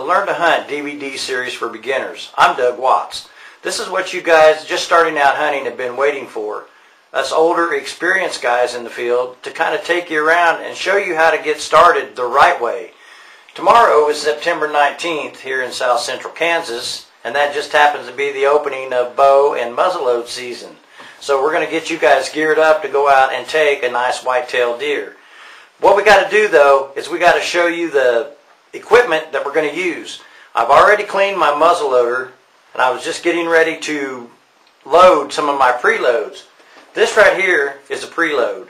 Learn to Hunt DVD series for beginners. I'm Doug Watts. This is what you guys just starting out hunting have been waiting for. Us older, experienced guys in the field to kind of take you around and show you how to get started the right way. Tomorrow is September 19th here in South Central Kansas, and that just happens to be the opening of bow and muzzleload season. So we're going to get you guys geared up to go out and take a nice white-tailed deer. What we got to do though is we got to show you the equipment that we're going to use. I've already cleaned my muzzleloader and I was just getting ready to load some of my preloads. This right here is a preload.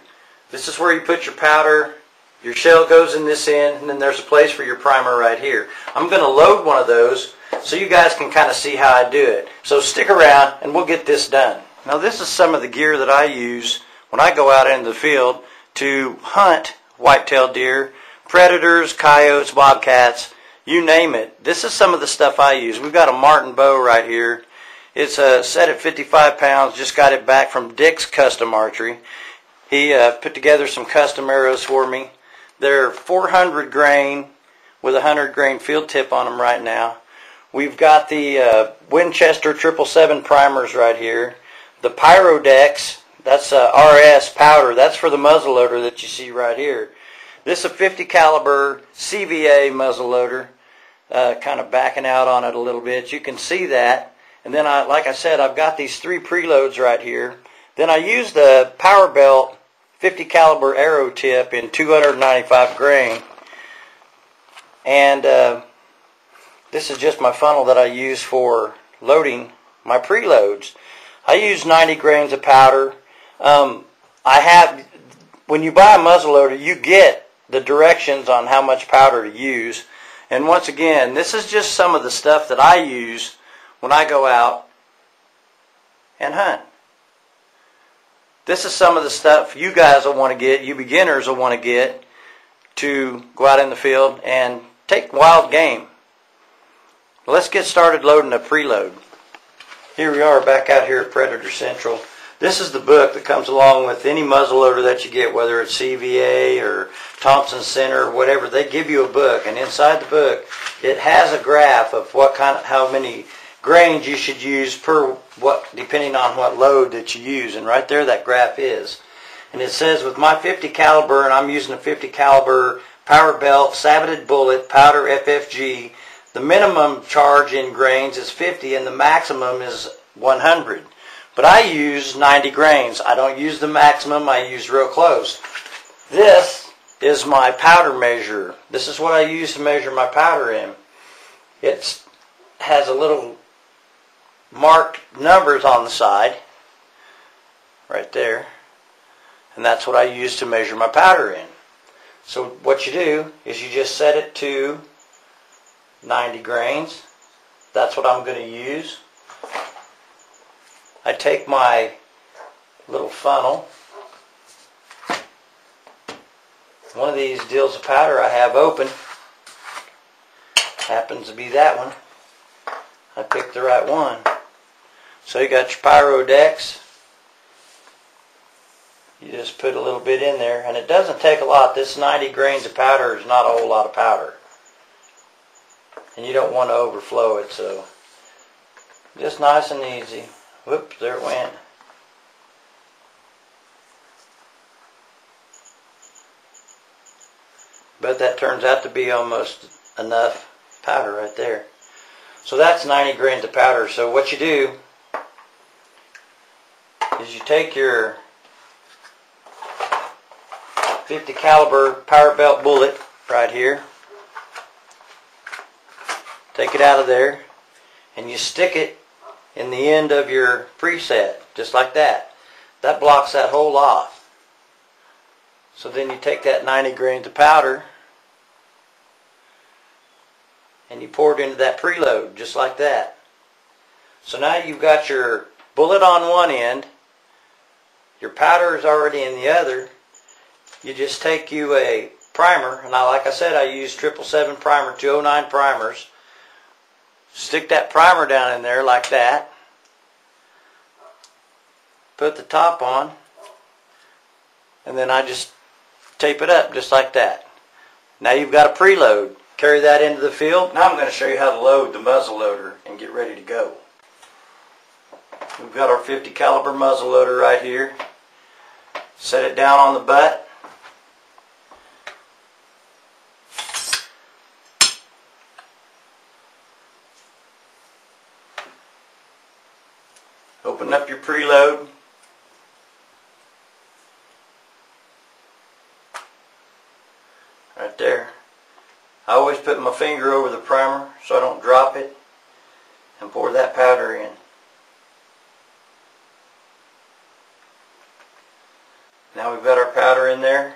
This is where you put your powder, your shell goes in this end, and then there's a place for your primer right here. I'm going to load one of those so you guys can kind of see how I do it. So stick around and we'll get this done. Now this is some of the gear that I use when I go out into the field to hunt white-tailed deer, predators, coyotes, bobcats, you name it. This is some of the stuff I use. We've got a Martin bow right here. It's set at 55 pounds. Just got it back from Dick's Custom Archery. He put together some custom arrows for me. They're 400 grain with a 100 grain field tip on them right now. We've got the Winchester 777 primers right here. The Pyrodex. That's RS powder. That's for the muzzleloader that you see right here. This is a 50 caliber CVA muzzleloader, kind of backing out on it a little bit. You can see that. And then, like I said, I've got these 3 preloads right here. Then I use the Power Belt 50 caliber arrow tip in 295 grain. And this is just my funnel that I use for loading my preloads. I use 90 grains of powder. When you buy a muzzleloader, you get the directions on how much powder to use. And once again, this is just some of the stuff that I use when I go out and hunt. This is some of the stuff you guys will want to get, you beginners will want to get to go out in the field and take wild game. Let's get started loading a preload. Here we are back out here at Predator Central. This is the book that comes along with any muzzleloader that you get, whether it's CVA or Thompson Center or whatever. They give you a book, and inside the book it has a graph of how many grains you should use depending on what load that you use. And right there that graph is. And it says with my 50 caliber, and I'm using a 50 caliber Power Belt saboted bullet powder FFG, the minimum charge in grains is 50 and the maximum is 100. But I use 90 grains. I don't use the maximum, I use real close. This is my powder measure. This is what I use to measure my powder in. It has a little marked numbers on the side, right there. And that's what I use to measure my powder in. So what you do is you just set it to 90 grains. That's what I'm going to use. I take my little funnel. One of these deals of powder I have open happens to be that one. I picked the right one. So you got your Pyrodex. You just put a little bit in there, and it doesn't take a lot. This 90 grains of powder is not a whole lot of powder. And you don't want to overflow it, so just nice and easy. Whoops, there it went. But that turns out to be almost enough powder right there. So that's 90 grains of powder. So what you do is you take your 50 caliber Power Belt bullet right here. Take it out of there and you stick it in the end of your preset, just like that. That blocks that hole off. So then you take that 90 grains of powder and you pour it into that preload, just like that. So now you've got your bullet on one end, your powder is already in the other. You just take you a primer, and like I said, I use 777 primer, 209 primers. Stick that primer down in there like that. Put the top on. And then I just tape it up just like that. Now you've got a preload. Carry that into the field. Now I'm going to show you how to load the muzzle loader and get ready to go. We've got our 50 caliber muzzle loader right here. Set it down on the butt. Open up your preload. Right there. I always put my finger over the primer so I don't drop it, and pour that powder in. Now we've got our powder in there.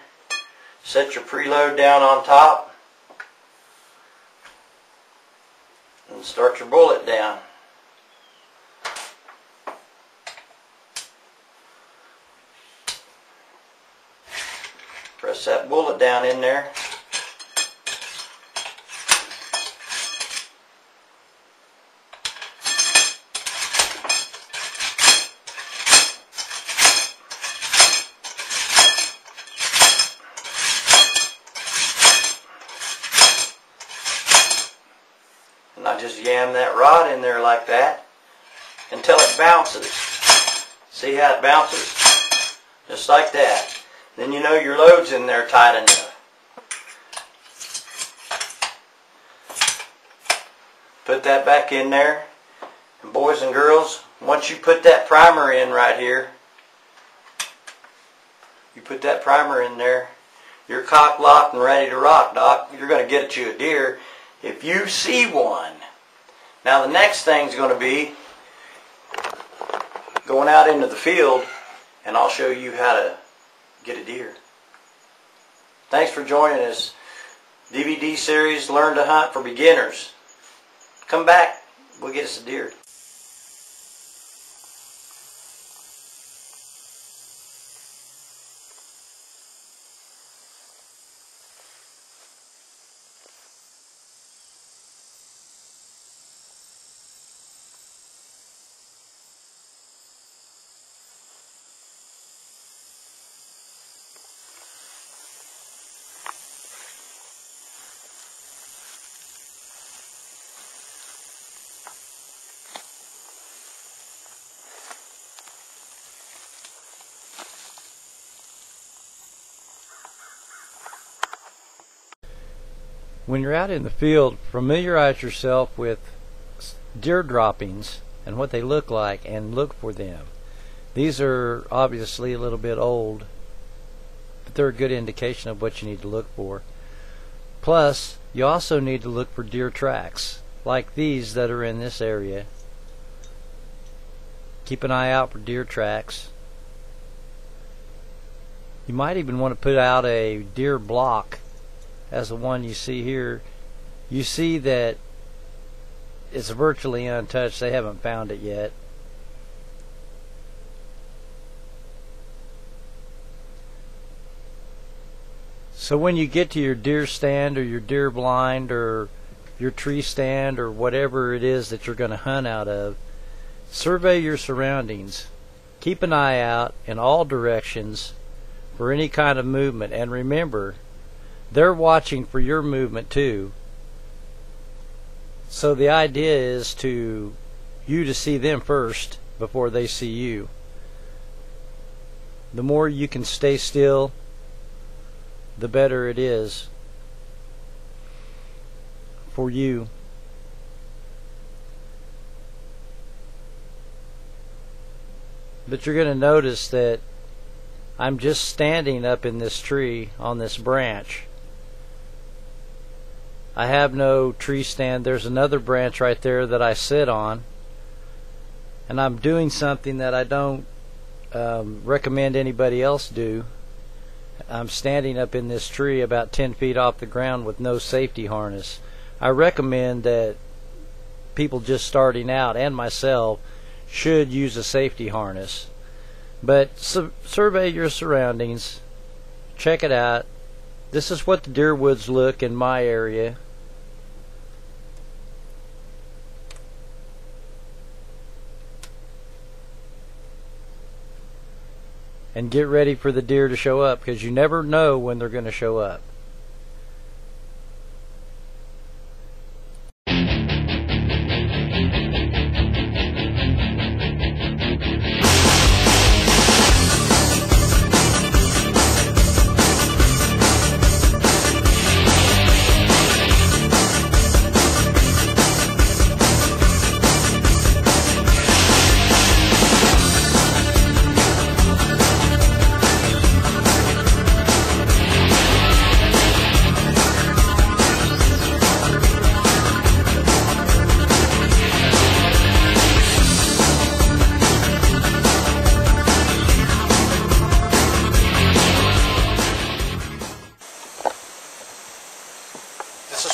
Set your preload down on top and start your bullet down. Press that bullet down in there. And I just yam that rod in there like that until it bounces. See how it bounces? Just like that. Then you know your load's in there tight enough. Put that back in there. And boys and girls, once you put that primer in right here, you put that primer in there, you're cock locked and ready to rock, Doc. You're going to get you a deer if you see one. Now the next thing's going to be going out into the field, and I'll show you how to get a deer. Thanks for joining us. DVD series, Learn to Hunt for Beginners. Come back, we'll get us a deer. When you're out in the field, familiarize yourself with deer droppings and what they look like and look for them. These are obviously a little bit old, but they're a good indication of what you need to look for. Plus, you also need to look for deer tracks, like these that are in this area. Keep an eye out for deer tracks. You might even want to put out a deer block, as the one you see here. You see that it's virtually untouched. They haven't found it yet. So when you get to your deer stand or your deer blind or your tree stand or whatever it is that you're going to hunt out of, survey your surroundings. Keep an eye out in all directions for any kind of movement, and remember, they're watching for your movement too. So the idea is to you to see them first before they see you. The more you can stay still, the better it is for you. But you're going to notice that I'm just standing up in this tree on this branch. I have no tree stand. There's another branch right there that I sit on, and I'm doing something that I don't recommend anybody else do. I'm standing up in this tree about 10 feet off the ground with no safety harness. I recommend that people just starting out, and myself, should use a safety harness. But survey your surroundings, check it out. This is what the deer woods look in my area. And get ready for the deer to show up, because you never know when they're going to show up.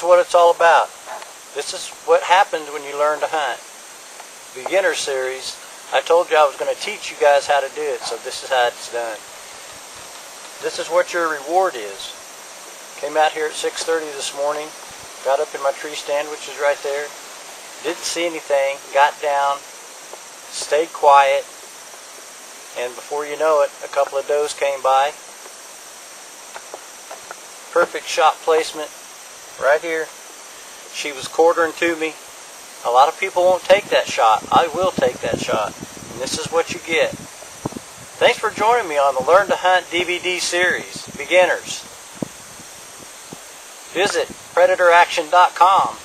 what it's all about. This is what happens when you learn to hunt. Beginner series, I told you I was going to teach you guys how to do it, so this is how it's done. This is what your reward is. Came out here at 6:30 this morning, got up in my tree stand, which is right there, didn't see anything, got down, stayed quiet, and before you know it, a couple of does came by. Perfect shot placement right here. She was quartering to me. A lot of people won't take that shot. I will take that shot. And this is what you get. Thanks for joining me on the Learn to Hunt DVD series, Beginners. Visit PredatorAction.com